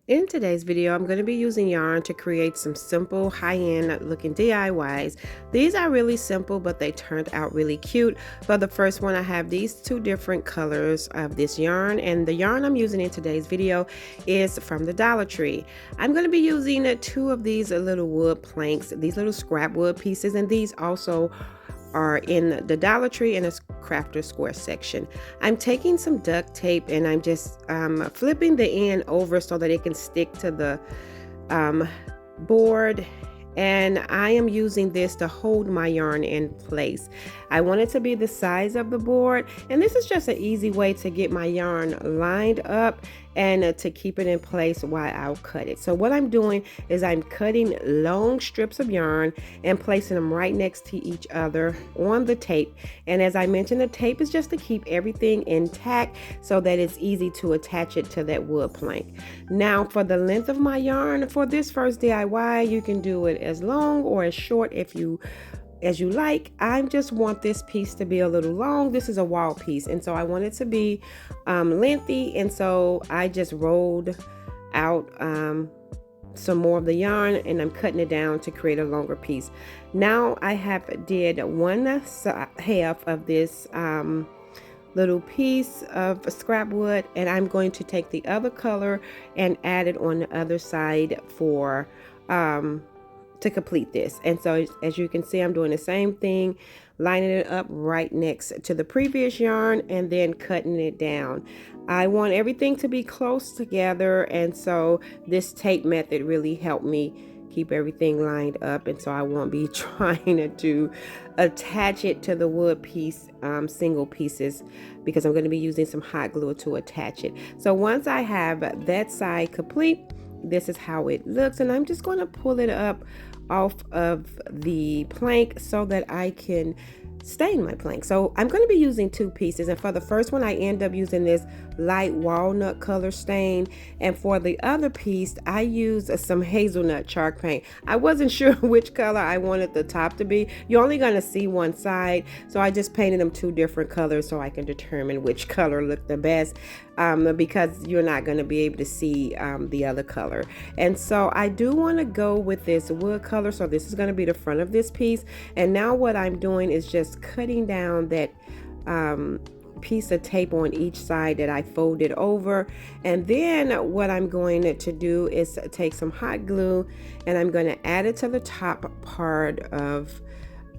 In today's video, I'm going to be using yarn to create some simple high-end looking DIYs. These are really simple, but they turned out really cute. For the first one, I have these two different colors of this yarn, and the yarn I'm using in today's video is from the Dollar Tree. I'm going to be using two of these little wood planks, these little scrap wood pieces, and these also are in the Dollar Tree in a crafter square section. I'm taking some duct tape and I'm just flipping the end over so that it can stick to the um, board, and I am using this to hold my yarn in place. I want it to be the size of the board, and this is just an easy way to get my yarn lined up and to keep it in place while I'll cut it. So what I'm doing is I'm cutting long strips of yarn and placing them right next to each other on the tape. And as I mentioned, the tape is just to keep everything intact so that it's easy to attach it to that wood plank. Now for the length of my yarn, for this first DIY, you can do it as long or as short as you like. I just want this piece to be a little long. This is a wall piece, and so I want it to be lengthy, and so I just rolled out some more of the yarn and I'm cutting it down to create a longer piece. Now I have did one half of this little piece of scrap wood, and I'm going to take the other color and add it on the other side for to complete this. And so as you can see, I'm doing the same thing, lining it up right next to the previous yarn and then cutting it down. I want everything to be close together, and so this tape method really helped me keep everything lined up, and so I won't be trying to attach it to the wood piece single pieces, because I'm going to be using some hot glue to attach it. So once I have that side complete, this is how it looks, and I'm just going to pull it up off of the plank so that I can stain my plank. So I'm going to be using two pieces, and for the first one I end up using this light walnut color stain, and for the other piece I use some hazelnut chalk paint. I wasn't sure which color I wanted the top to be. You're only going to see one side, so I just painted them two different colors so I can determine which color looked the best, because you're not going to be able to see the other color. And so I do want to go with this wood color, so this is going to be the front of this piece. And now what I'm doing is just cutting down that piece of tape on each side that I folded over, and then what I'm going to do is take some hot glue and I'm going to add it to the top part of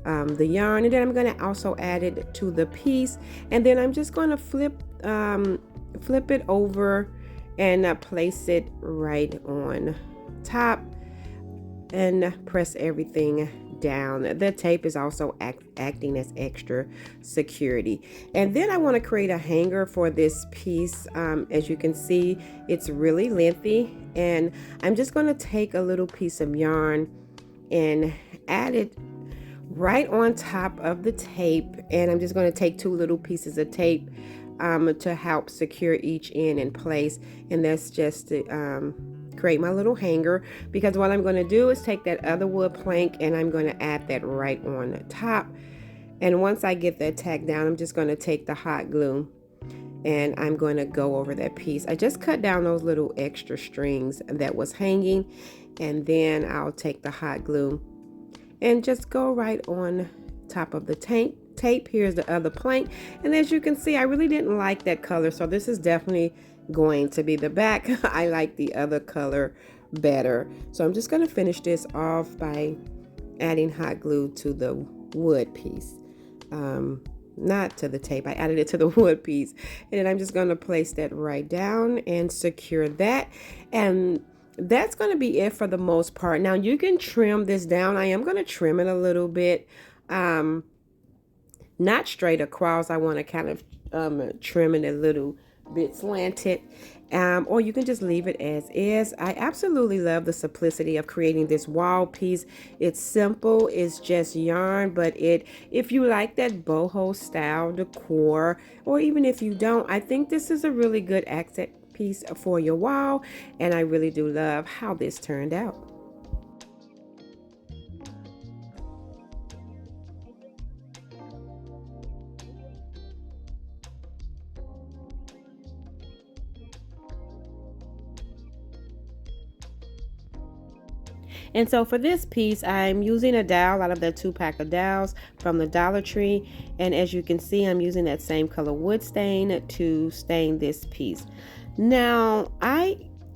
the yarn, and then I'm going to also add it to the piece, and then I'm just going to flip it over and place it right on top and press everything down. The tape is also acting as extra security. And then I want to create a hanger for this piece. As you can see, it's really lengthy, and I'm just going to take a little piece of yarn and add it right on top of the tape, and I'm just going to take two little pieces of tape to help secure each end in place, and that's just to create my little hanger, because what I'm going to do is take that other wood plank and I'm going to add that right on the top. And once I get that tacked down, I'm just going to take the hot glue and I'm going to go over that piece. I just cut down those little extra strings that was hanging, and then I'll take the hot glue and just go right on top of the tape. Here's the other plank, and as you can see, I really didn't like that color, so this is definitely going to be the back. I like the other color better, so I'm just going to finish this off by adding hot glue to the wood piece, not to the tape. I added it to the wood piece, and then I'm just going to place that right down and secure that, and that's going to be it for the most part. Now you can trim this down. I am going to trim it a little bit, not straight across. I want to kind of trim it a little bit slanted, or you can just leave it as is. I absolutely love the simplicity of creating this wall piece. It's simple, it's just yarn, but if you like that boho style decor, or even if you don't, I think this is a really good accent piece for your wall, and I really do love how this turned out. And so for this piece, I'm using a dowel out of that 2-pack of dowels from the Dollar Tree. And as you can see, I'm using that same color wood stain to stain this piece. Now,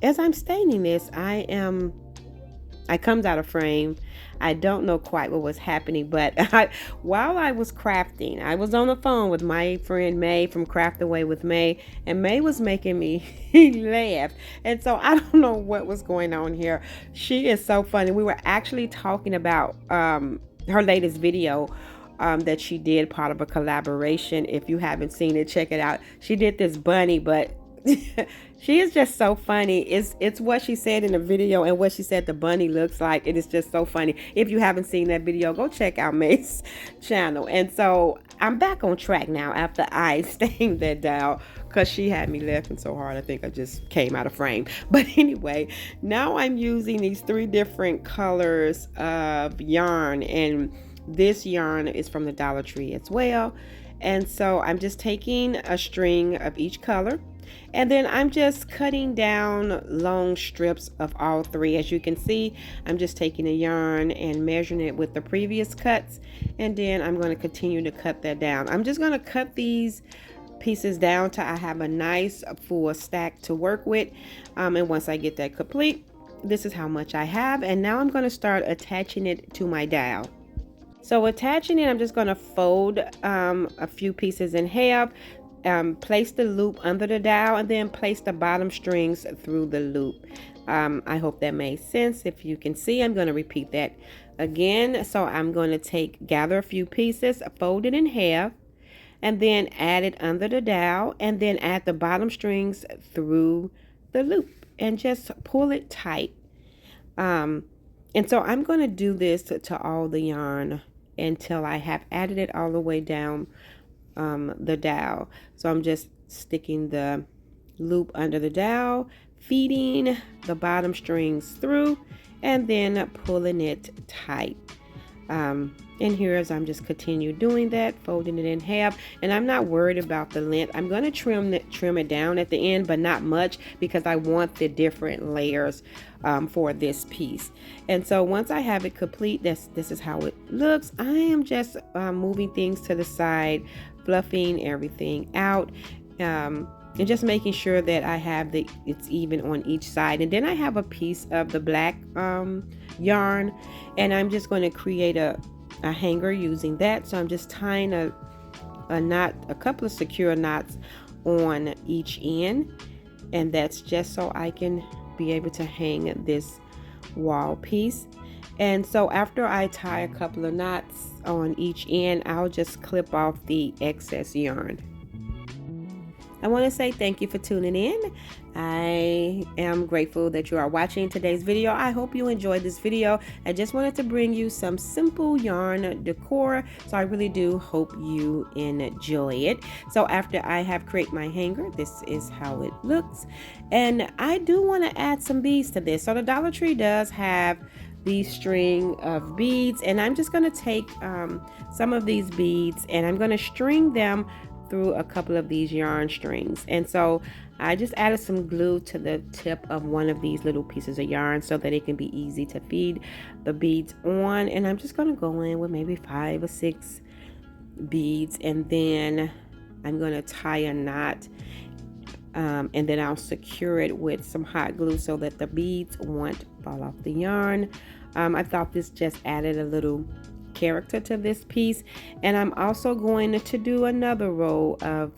as I'm staining this, I comes out of frame. I don't know quite what was happening, but while I was crafting, I was on the phone with my friend May from Craft Away with May, and May was making me laugh. And so I don't know what was going on here. She is so funny. We were actually talking about her latest video that she did, part of a collaboration. If you haven't seen it, check it out. She did this bunny, but she is just so funny. It's what she said in the video and what she said the bunny looks like. It is just so funny. If you haven't seen that video, go check out May's channel. And so I'm back on track now after I stained that down, because she had me laughing so hard I think I just came out of frame. But anyway, now I'm using these 3 different colors of yarn, and this yarn is from the Dollar Tree as well. And so I'm just taking a string of each color, and then I'm just cutting down long strips of all 3. As you can see, I'm just taking a yarn and measuring it with the previous cuts, and then I'm going to continue to cut that down. I'm just going to cut these pieces down till I have a nice full stack to work with, and once I get that complete, this is how much I have. And now I'm going to start attaching it to my dowel. So attaching it, I'm just going to fold a few pieces in half, place the loop under the dowel, and then place the bottom strings through the loop. I hope that made sense. If you can see, I'm going to repeat that again. So I'm going to gather a few pieces, fold it in half, and then add it under the dowel, and then add the bottom strings through the loop and just pull it tight. And so I'm going to do this to all the yarn until I have added it all the way down the dowel. So I'm just sticking the loop under the dowel, feeding the bottom strings through, and then pulling it tight. And here, as I'm just continue doing that, folding it in half, and I'm not worried about the length. I'm going to trim it down at the end, but not much, because I want the different layers for this piece. And so once I have it complete, this is how it looks. I am just moving things to the side, fluffing everything out, and just making sure that I have it's even on each side. And then I have a piece of the black yarn, and I'm just going to create a hanger using that. So I'm just tying a couple of secure knots on each end, and that's just so I can be able to hang this wall piece. And so after I tie a couple of knots on each end, I'll just clip off the excess yarn. I want to say thank you for tuning in. I am grateful that you are watching today's video. I hope you enjoyed this video. I just wanted to bring you some simple yarn decor, so I really do hope you enjoy it. So after I have created my hanger, this is how it looks. And I do want to add some beads to this. So the Dollar Tree does have these string of beads, and I'm just going to take some of these beads and I'm going to string them through a couple of these yarn strings. And so I just added some glue to the tip of one of these little pieces of yarn so that it can be easy to feed the beads on. And I'm just going to go in with maybe 5 or 6 beads, and then I'm going to tie a knot, and then I'll secure it with some hot glue so that the beads won't fall off the yarn. I thought this just added a little character to this piece. And I'm also going to do another row of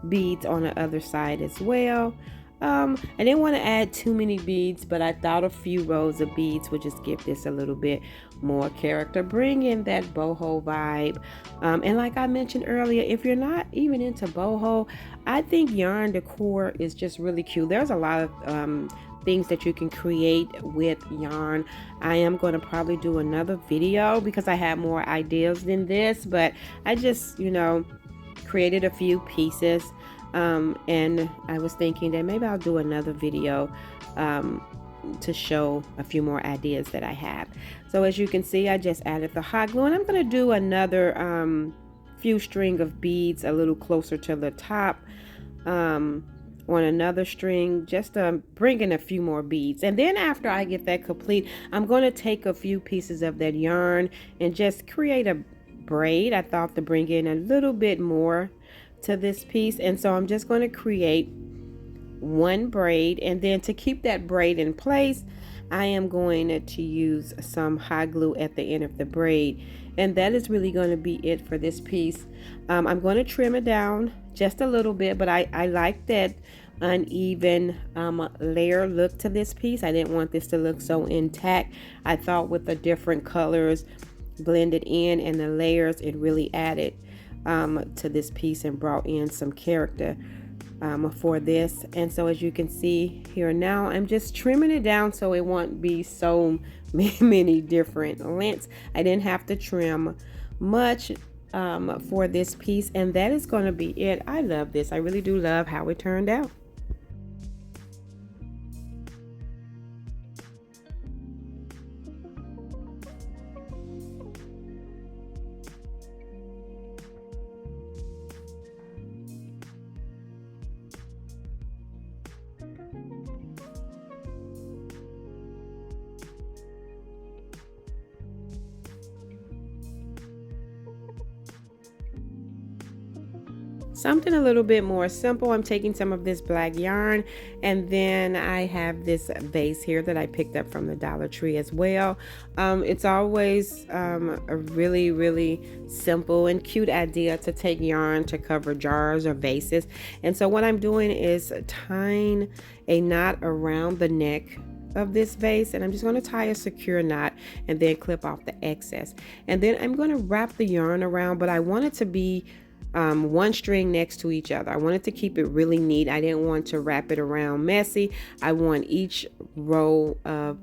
beads on the other side as well. I didn't want to add too many beads, but I thought a few rows of beads would just give this a little bit more character, bring in that boho vibe. And like I mentioned earlier, if you're not even into boho, I think yarn decor is just really cute. There's a lot of things that you can create with yarn. I am going to probably do another video because I have more ideas than this, but I just, created a few pieces, and I was thinking that maybe I'll do another video to show a few more ideas that I have. So as you can see, I just added the hot glue, and I'm going to do another few string of beads a little closer to the top on another string, just bring in a few more beads. And then after I get that complete, I'm going to take a few pieces of that yarn and just create a braid. I thought to bring in a little bit more to this piece, and so I'm just going to create one braid, and then to keep that braid in place, I am going to use some hot glue at the end of the braid, and that is really going to be it for this piece. I'm going to trim it down just a little bit, but I like that uneven layer look to this piece. I didn't want this to look so intact. I thought with the different colors blended in and the layers, it really added to this piece and brought in some character for this. And so as you can see here now, I'm just trimming it down so it won't be so many different lengths. I didn't have to trim much for this piece, and that is going to be it. I love this. I really do love how it turned out. Something a little bit more simple. I'm taking some of this black yarn, and then I have this vase here that I picked up from the Dollar Tree as well. It's always a really simple and cute idea to take yarn to cover jars or vases. And so what I'm doing is tying a knot around the neck of this vase, and I'm just going to tie a secure knot and then clip off the excess. And then I'm going to wrap the yarn around, but I want it to be one string next to each other. I wanted to keep it really neat. I didn't want to wrap it around messy. I want each row of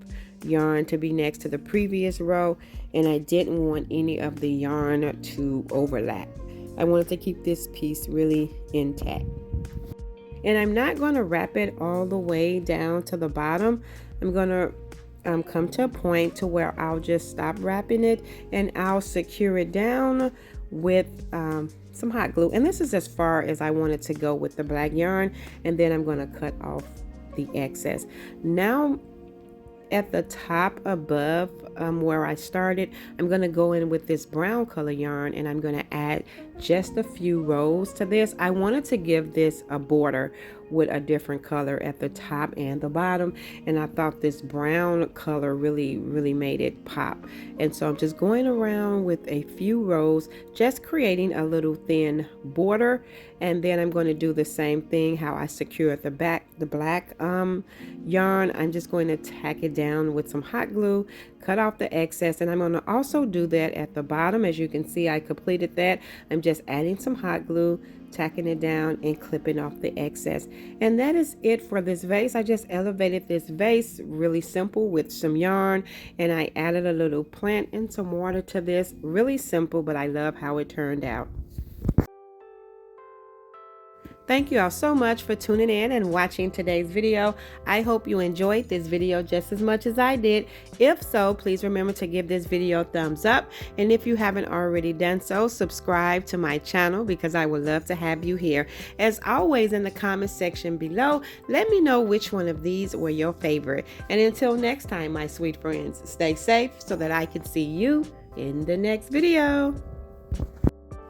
yarn to be next to the previous row, and I didn't want any of the yarn to overlap. I wanted to keep this piece really intact. And I'm not going to wrap it all the way down to the bottom. I'm going to come to a point to where I'll just stop wrapping it, and I'll secure it down with some hot glue. And this is as far as I wanted to go with the black yarn, and then I'm going to cut off the excess. Now at the top above where I started, I'm going to go in with this brown color yarn, and I'm going to add just a few rows to this. I wanted to give this a border with a different color at the top and the bottom, and I thought this brown color really made it pop. And so I'm just going around with a few rows, just creating a little thin border, and then I'm going to do the same thing how I secured the black yarn. I'm just going to tack it down with some hot glue, cut off the excess, and I'm going to also do that at the bottom. As you can see, I completed that. I'm just adding some hot glue, tacking it down, and clipping off the excess. And that is it for this vase. I just elevated this vase really simple with some yarn, and I added a little plant and some water to this. Really simple, but I love how it turned out. Thank you all so much for tuning in and watching today's video. I hope you enjoyed this video just as much as I did. If so, please remember to give this video a thumbs up. And if you haven't already done so, subscribe to my channel because I would love to have you here. As always, in the comment section below, let me know which one of these were your favorite. And until next time, my sweet friends, stay safe so that I can see you in the next video.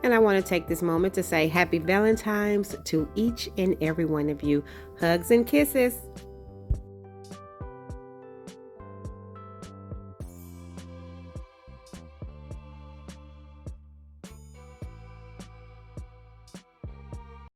And I want to take this moment to say happy Valentine's to each and every one of you. Hugs and kisses.